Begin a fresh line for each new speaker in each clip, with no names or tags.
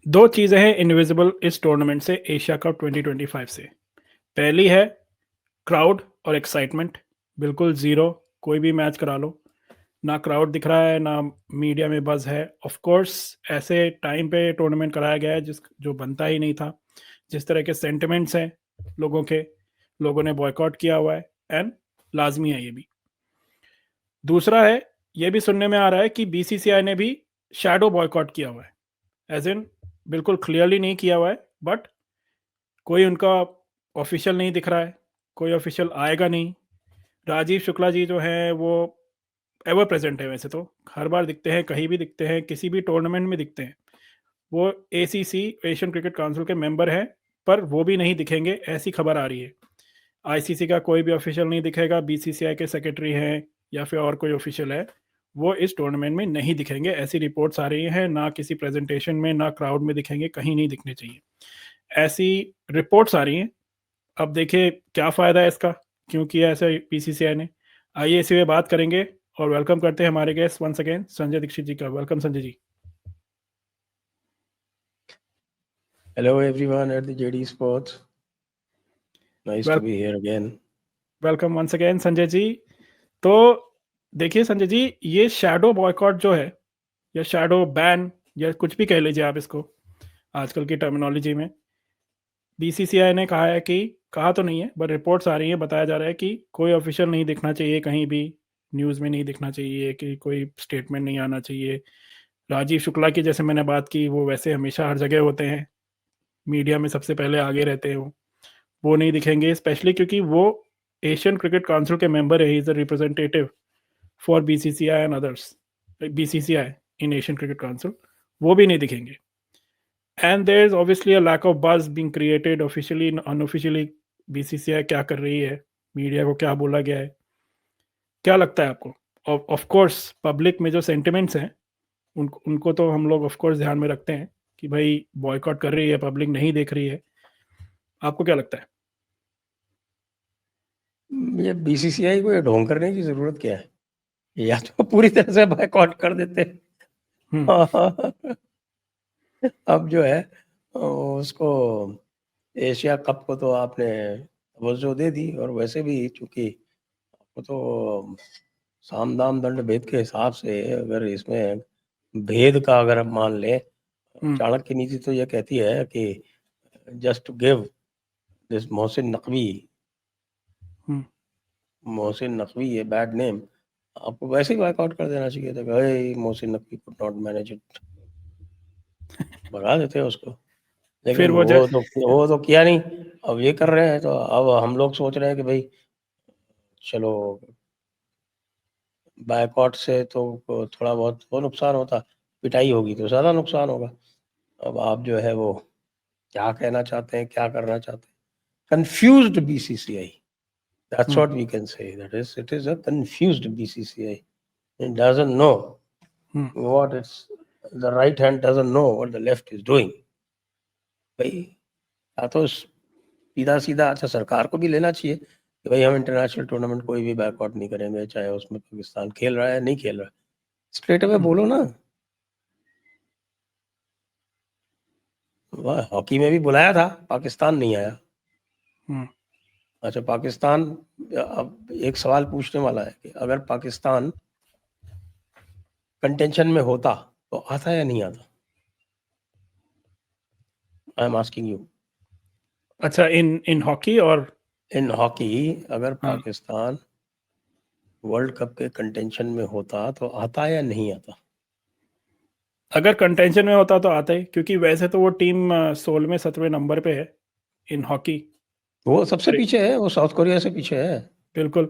दो चीज़ें हैं इनविजिबल इस टूर्नामेंट से, एशिया कप 2025 से। पहली है क्राउड और एक्साइटमेंट, बिल्कुल ज़ीरो। कोई भी मैच करा लो, ना क्राउड दिख रहा है, ना मीडिया में बज़ है। ऑफ कोर्स ऐसे टाइम पे टूर्नामेंट कराया गया है जो बनता ही नहीं था। जिस तरह के सेंटिमेंट्स हैं लोगों के, लोगों ने बॉयकॉट किया हुआ है एंड लाज़मी है ये भी। दूसरा है, ये भी सुनने में आ रहा है कि बीसीसीआई ने भी शैडो बॉयकॉट किया हुआ है। एज़ इन बिल्कुल क्लियरली नहीं किया हुआ है, बट कोई उनका ऑफिशियल नहीं दिख रहा है, कोई ऑफिशियल आएगा नहीं। राजीव शुक्ला जी जो हैं वो एवर प्रेजेंट है, वैसे तो हर बार दिखते हैं, कहीं भी दिखते हैं, किसी भी टूर्नामेंट में दिखते हैं। वो एसीसी एशियन क्रिकेट काउंसिल के मेंबर हैं, पर वो भी नहीं दिखेंगे ऐसी खबर आ रही है। आईसीसी का कोई भी ऑफिशियल नहीं दिखेगा, बीसीसीआई के सेक्रेटरी हैं या फिर और कोई ऑफिशियल है, वो इस टूर्नामेंट में नहीं दिखेंगे, ऐसी रिपोर्ट्स आ रही हैं। ना किसी प्रेजेंटेशन में, ना क्राउड में दिखेंगे, कहीं नहीं दिखने चाहिए, ऐसी रिपोर्ट्स आ रही हैं। अब देखिए क्या फ़ायदा है इसका, क्यों किया ऐसे बीसीसीआई ने। आइए इसी पे बात करेंगे और वेलकम करते हैं हमारे guest once again Sanjay Dikshit ji का। Welcome Sanjay ji.
Hello everyone at the JD Sports. Nice to be here again.
Welcome once again Sanjay ji. तो देखिए संजय जी, ये शैडो बॉयकॉट जो है, या शैडो बैन, या कुछ भी कह लीजिए आप इसको आजकल की टर्मिनोलॉजी में, बीसीसीआई ने कहा है कि, कहा तो नहीं है बट रिपोर्ट्स आ रही है, बताया जा रहा है कि कोई ऑफिशियल नहीं दिखना चाहिए, कहीं भी न्यूज़ में नहीं दिखना चाहिए, कि कोई स्टेटमेंट नहीं आना चाहिए। राजीव शुक्ला की जैसे मैंने बात की, वो वैसे हमेशा हर जगह होते हैं, मीडिया में सबसे पहले आगे रहते हैं, वो नहीं दिखेंगे, स्पेशली क्योंकि वो एशियन क्रिकेट काउंसिल के मेंबर है। He is a representative for BCCI and others, BCCI in Asian cricket council, वो भी नहीं दिखेंगे। And there is obviously a lack of buzz being created officially, unofficially. BCCI क्या कर रही है, मीडिया को क्या बोला गया है, क्या लगता है आपको? ऑफ कोर्स पब्लिक में जो सेंटिमेंट्स हैं, उनको तो हम लोग ऑफ कोर्स ध्यान में रखते हैं कि भाई बॉयकॉट कर रही है, पब्लिक नहीं देख रही है। आपको क्या लगता है?
ये बीसीसीआई को ये ढोंग करने की जरूरत क्या है? या तो पूरी तरह से बॉयकॉट कर देते। अब जो है उसको एशिया कप को तो आपने तवज्जो दे दी, और वैसे भी चूंकि वो तो साम दाम दंड भेद के हिसाब से, अगर इसमें भेद का अगर हम मान लें, चाणक्य नीति तो ये कहती है कि just to give this Mohsin Naqvi ये बैड नेम, आपको वैसे ही वर्कआउट कर देना चाहिए था। भाई Mohsin Naqvi could not manage it, भगा देते उसको। लेकिन
फिर
वो तो किया नहीं। अब ये कर रहे हैं, तो अब हम लोग सोच रहे हैं कि भाई चलो बायकॉट से तो थोड़ा बहुत वो नुकसान होता, पिटाई होगी तो ज़्यादा नुकसान होगा। अब आप जो है वो क्या कहना चाहते हैं, क्या करना चाहते हैं? Confused BCCI, that's what we can say. That is, it is a confused BCCI. It doesn't know what it's, the right hand doesn't know what the left is doing. भाई या तो सीधा सीधा अच्छा सरकार को भी लेना चाहिए कि भाई हम इंटरनेशनल टूर्नामेंट कोई भी बैकआउट नहीं करेंगे, चाहे उसमें पाकिस्तान खेल रहा है नहीं खेल रहा है, स्ट्रेट अवे बोलो ना। वह हॉकी में भी बुलाया था, पाकिस्तान नहीं आया। अच्छा पाकिस्तान, अब एक सवाल पूछने वाला है कि अगर पाकिस्तान कंटेंशन में होता तो आता या नहीं आता? I am asking you.
अच्छा, इन हॉकी और
इन हॉकी अगर पाकिस्तान वर्ल्ड कप के कंटेंशन में होता तो आता या नहीं आता?
अगर कंटेंशन में होता तो आता ही, क्योंकि वैसे तो वो टीम 16वें 17वें नंबर पे है इन हॉकी।
वो सबसे पीछे है, वो साउथ कोरिया से पीछे है।
बिल्कुल,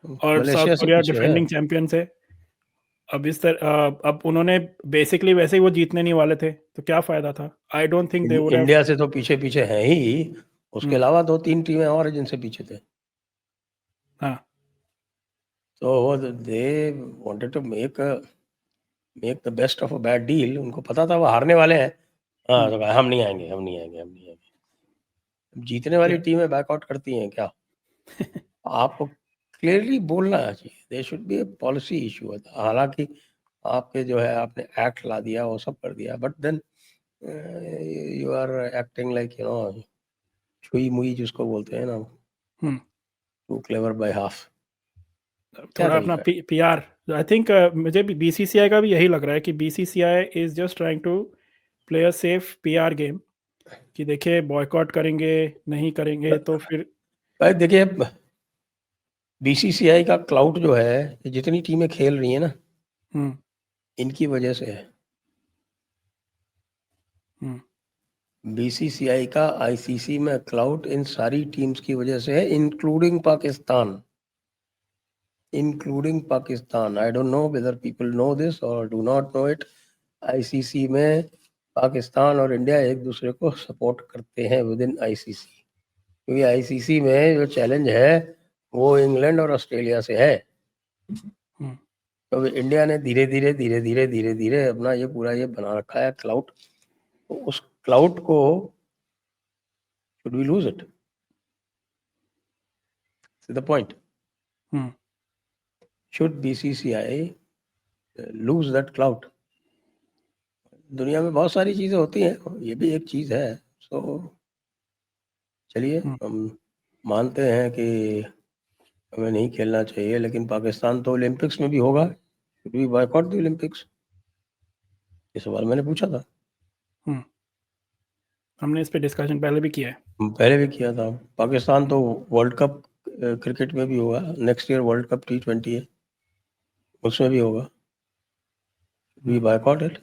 और साउथ
मलेशिया से
कोरिया
पीछे है।
डिफेंडिंग चैंपियंस है। अब इस तरह अब उन्होंने बेसिकली वैसे ही वो जीतने नहीं वाले थे, तो क्या फायदा था? आई don't think they would have.
India से तो पीछे पीछे है ही, उसके अलावा 2-3 टीमें और हैं जिनसे पीछे थे।
हाँ,
तो they wanted to make the best of a bad deal. उनको पता था वो हारने वाले हैं। हाँ, तो कहा हम नहीं आएंगे, हम नहीं आएंगे, हम नहीं आएंगे। जीतने वाली टीमें बैकआउट करती हैं क्या? आपको क्लियरली बोलना चाहिए, they should be A policy issue. हालांकि आपके जो है आपने एक्ट ला दिया, वो सब कर दिया, but then you are acting like छुई मुई जिसको बोलते हैं ना,
hmm,
too clever by half. क्या
थोड़ा अपना
तरीका है?
पीआर। आई थिंक मुझे भी बीसीसीआई का भी यही लग रहा है कि BCCI is just trying to play a safe PR game, कि देखिए बॉयकॉट करेंगे नहीं करेंगे तो फिर।
भाई देखिए, बीसीसीआई का क्लाउड जो है, ये जितनी टीमें खेल रही हैं ना,
हम्म,
इनकी वजह से है।
हम्म,
बीसीसीआई का आईसीसी में क्लाउड इन सारी टीम्स की वजह से है, including Pakistan. Including Pakistan, I don't know whether people know this और do not know it. ICC में पाकिस्तान और इंडिया एक दूसरे को सपोर्ट करते हैं विद इन आईसीसी, क्योंकि आईसीसी में जो चैलेंज है वो इंग्लैंड और ऑस्ट्रेलिया से है।
हम्म,
तो इंडिया ने धीरे धीरे धीरे धीरे धीरे धीरे अपना ये पूरा ये बना रखा है क्लाउड। तो उस क्लाउड को should we lose it? The point,
hmm,
should BCCI lose that cloud? दुनिया में बहुत सारी चीजें होती हैं, ये भी एक चीज है। सो चलिए,
हम्म।
हम मानते हैं कि हमें नहीं खेलना चाहिए, लेकिन पाकिस्तान तो ओलंपिक्स में भी होगा। Should we boycott the Olympics? ये सवाल मैंने पूछा था।
हम्म, हमने इस पे डिस्कशन पहले भी किया है।
पहले भी किया था। पाकिस्तान तो वर्ल्ड कप क्रिकेट में भी होगा, next year world cup T20 है, उसमें भी होगा। We boycott it?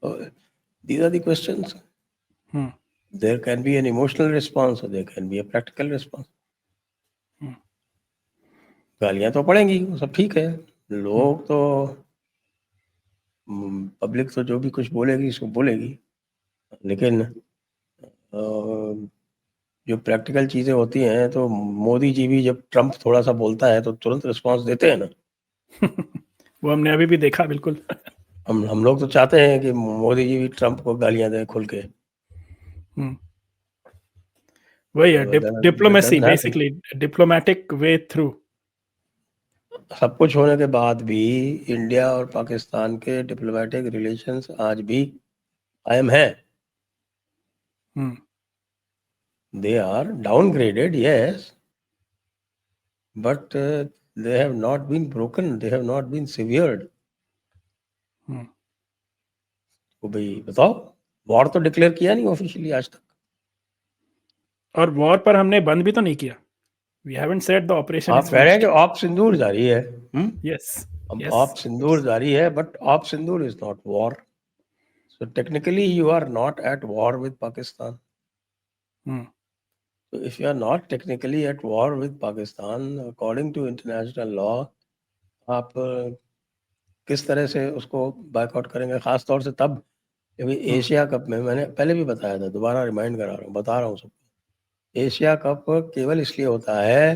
These are the questions.
Hmm,
There can be an emotional response or there can be a practical response.
हम्म,
गालियां तो पड़ेंगी, वो सब ठीक है। लोग तो, पब्लिक तो जो भी कुछ बोलेगी इसको बोलेगी, लेकिन जो प्रैक्टिकल चीजें होती हैं, तो मोदी जी भी जब ट्रम्प थोड़ा सा बोलता है तो तुरंत रिस्पांस देते हैं ना।
वो हमने अभी भी देखा बिल्कुल।
हम लोग तो चाहते हैं कि मोदी जी भी ट्रम्प को गालियां दें खुल के।
हम्म, वही है
That
diplomacy,
doesn't happen.
Basically diplomatic way through.
सब कुछ होने के बाद भी इंडिया और पाकिस्तान के डिप्लोमेटिक रिलेशंस आज भी कायम हैं।
Hmm,
they are downgraded, yes, but they have not been broken, they have not been severed.
हम्म।
तो भाई बताओ, वॉर तो डिक्लेयर किया नहीं ऑफिशियली आज तक।
और वॉर पर हमने बंद भी तो नहीं किया। We haven't said the operation
आप
इज
कह रहे हैं कि
फिनिश्ड।
ऑप सिंदूर जारी है।
यस,
अब
यस।
ऑप सिंदूर जारी है, but op Sindoor is not war. So technically you are not at war with Pakistan.
Hmm,
So if you are not technically at war with Pakistan, according to international law, आप किस तरह से उसको boycott करेंगे? खास तौर से तब जब एशिया कप में, मैंने पहले भी बताया था, दोबारा रिमाइंड करा रहा हूँ, बता रहा हूँ सबको, एशिया कप केवल इसलिए होता है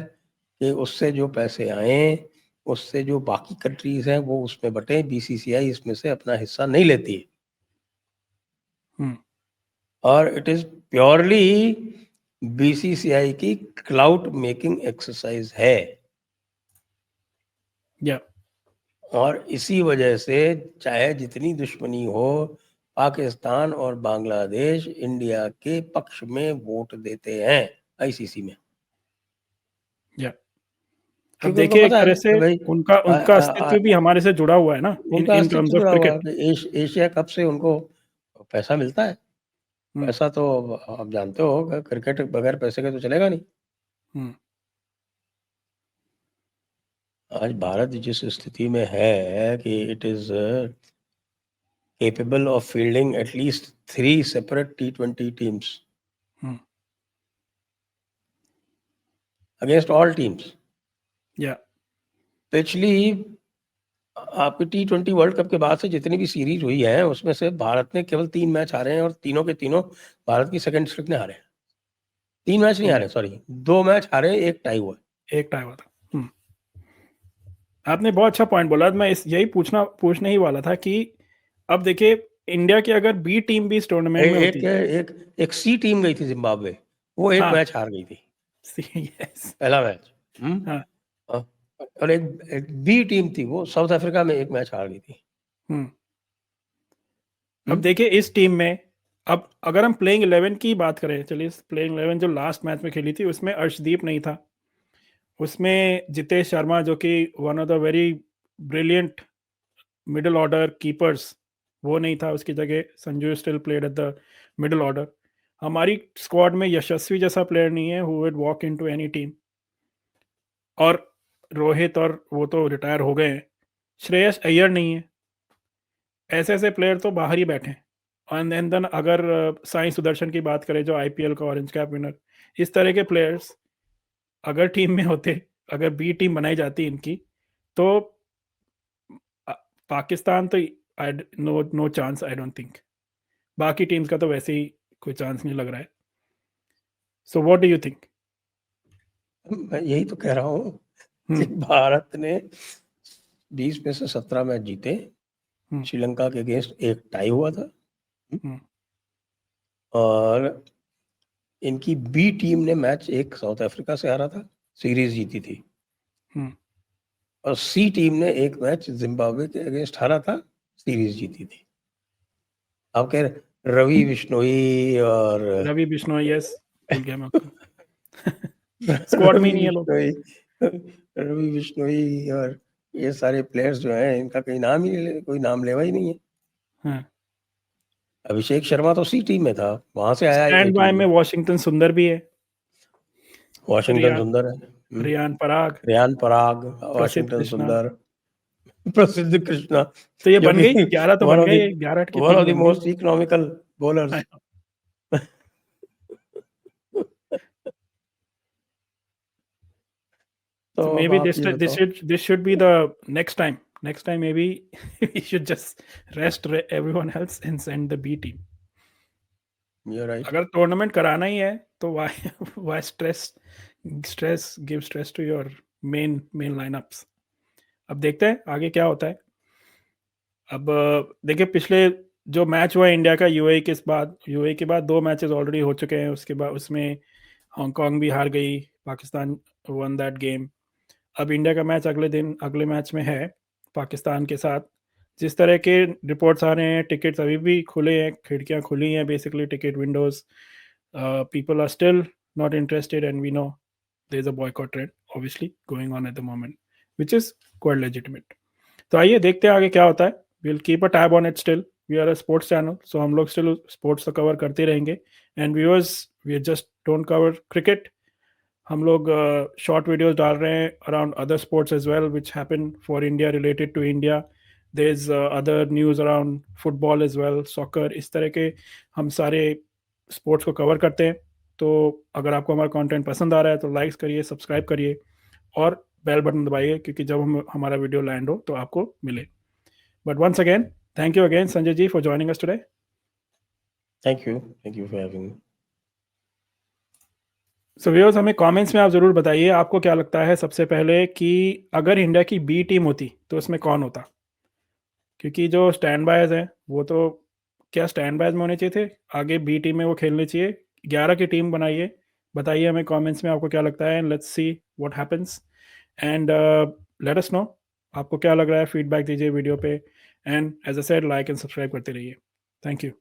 कि उससे जो पैसे आए, उससे जो बाकी कंट्रीज हैं वो उसमें बटे, बीसीसीआई इसमें से अपना हिस्सा नहीं लेती है।
हम्म,
और इट इज प्योरली बीसीसीआई की क्लाउड मेकिंग एक्सरसाइज है।
या
और इसी वजह से चाहे जितनी दुश्मनी हो, पाकिस्तान और बांग्लादेश इंडिया के पक्ष में वोट देते हैं आईसीसी में,
या अब
क्योंकि उनको
देखिए एक
पता है
तरह से
कि भाई
उनका
आ,
उनका
आ, आ,
अस्तित्व भी हमारे से जुड़ा हुआ है ना, इन
उनका
इन
अस्तित्व
टर्म्स ऑफ
जुड़ा हुआ है
क्रिकेट।
कि एशिया कप से उनको पैसा मिलता है।
हम्म,
पैसा तो आप जानते हो कि क्रिकेट बगैर पैसे के तो चलेगा नहीं।
हम्म,
आज भारत जिस स्थिति में है कि it is capable of fielding at least 3 separate T20 teams
hmm,
against all teams.
या
पिछली आपकी T20 वर्ल्ड कप के बाद से जितनी भी सीरीज हुई है, उसमें से भारत ने केवल 3 मैच हारे हैं, और तीनों के तीनों भारत की सेकंड स्ट्रिक ने हारे हैं। 3 मैच नहीं हारे, सॉरी, 2 मैच हारे, एक टाई हुआ।
एक टाइम हुआ था। आपने बहुत अच्छा पॉइंट बोला। मैं यही पूछने ही वाला था कि अब देखिए इंडिया की अगर बी टीम भी इस टूर्नामेंट में
एक
होती।
एक एक सी टीम गई थी जिम्बाब्वे, वो एक
हाँ।
मैच हार गई थी,
यस।
पहला मैच।
हाँ।
अ, और एक बी टीम थी, वो साउथ अफ्रीका में एक मैच हार गई थी।
हम्म, अब देखिए इस टीम में, अब अगर हम प्लेइंग 11 की बात करें, चलिए प्लेइंग 11 जो लास्ट मैच में खेली थी उसमें अर्शदीप नहीं था, उसमें जितेश शर्मा जो कि one of the very brilliant middle order keepers, वो नहीं था, उसकी जगह Sanju still played at the middle order. हमारी स्क्वाड में यशस्वी जैसा प्लेयर नहीं है who would walk into any team, और रोहित और वो तो रिटायर हो गए हैं, श्रेयस अय्यर नहीं है, ऐसे ऐसे प्लेयर तो बाहर ही बैठे हैं। एंड देन अगर साई सुदर्शन की बात करें जो आईपीएल का ऑरेंज कैप विनर, इस तरह के प्लेयर्स अगर टीम में होते, अगर बी टीम बनाई जाती इनकी, तो पाकिस्तान तो no no chance, I don't think. बाकी टीम्स का तो वैसे ही कोई चांस नहीं लग रहा है। So what do you think?
मैं यही तो कह रहा हूँ कि भारत ने 20 में से 17 मैच जीते, श्रीलंका के अगेंस्ट एक टाई हुआ था, और इनकी बी टीम ने मैच एक साउथ अफ्रीका से हारा था, सीरीज जीती थी, और सी टीम ने एक मैच जिम्बाब्वे के अगेंस्ट हारा था, सीरीज जीती थी। आप कह रहे रवि बिश्नोई और
रवि बिश्नोई, यस, भूल गया मैं उसको। स्क्वाड में ही नहीं है लोग।
रवि बिश्नोई और ये सारे प्लेयर्स जो हैं, इनका कोई नाम लेवा ही नहीं है।
हाँ।
अभिषेक शर्मा तो सी टीम में था, वहां से आया
स्टैंड बाय में वाशिंगटन सुंदर भी है,
वाशिंगटन सुंदर है,
रियान पराग,
रियान पराग,
प्रसिद्ध
वाशिंगटन
कृष्णा।
सुंदर, प्रसिद्ध कृष्णा,
तो ये
जो
बन
कि
गई 11, तो बन गए, 11 की
वन
टीम
ऑफ द
बन गई।
Most economical bowlers.
So
तो
maybe
आप ये बताओ।
this should be the next time. Next time maybe we should just rest everyone else and send the B team.
You're right.
अगर tournament कराना ही है तो why give stress to your main lineups. अब देखते हैं आगे क्या होता है। अब देखिए पिछले जो मैच हुआ इंडिया का यूएई के बाद 2 मैचेस ऑलरेडी हो चुके हैं, उसके बाद उसमें हांगकांग भी हार गई, पाकिस्तान वन दैट गेम। अब इंडिया का मैच अगले मैच में है पाकिस्तान के साथ। जिस तरह के रिपोर्ट्स आ रहे हैं, टिकट्स अभी भी खुले हैं, खिड़कियां खुली हैं, basically ticket windows, people are still not interested and we know there is a boycott trend obviously going on at the moment which is quite legitimate. तो आइए देखते हैं आगे क्या होता है। Will keep a tab on it still, we are a sports channel, so हम लोग स्टिल स्पोर्ट्स तो कवर करते रहेंगे। And viewers, we just don't cover cricket, हम लोग शॉर्ट वीडियोस डाल रहे हैं around other sports as well which happen for India, related to India. There is other news around football as well, soccer, इस तरह के हम सारे स्पोर्ट्स को कवर करते हैं। तो अगर आपको हमारा कंटेंट पसंद आ रहा है तो लाइक्स करिए, सब्सक्राइब करिए और बेल बटन दबाइए, क्योंकि जब हमारा वीडियो लैंड हो तो आपको मिले। But once again, thank you again Sanjay ji for joining us today.
Thank you for having me.
So viewers, हमें कमेंट्स में आप ज़रूर बताइए आपको क्या लगता है सबसे पहले कि अगर इंडिया की बी टीम होती तो उसमें कौन होता, क्योंकि जो स्टैंड बायज हैं वो तो क्या स्टैंड बायज में होने चाहिए थे, आगे बी टीम में वो खेलने चाहिए। 11 की टीम बनाइए, बताइए हमें कमेंट्स में आपको क्या लगता है, and let's see what happens, and let us know आपको क्या लग रहा है, फीडबैक दीजिए वीडियो पे, and as a said like and subscribe करते रहिए। Thank you.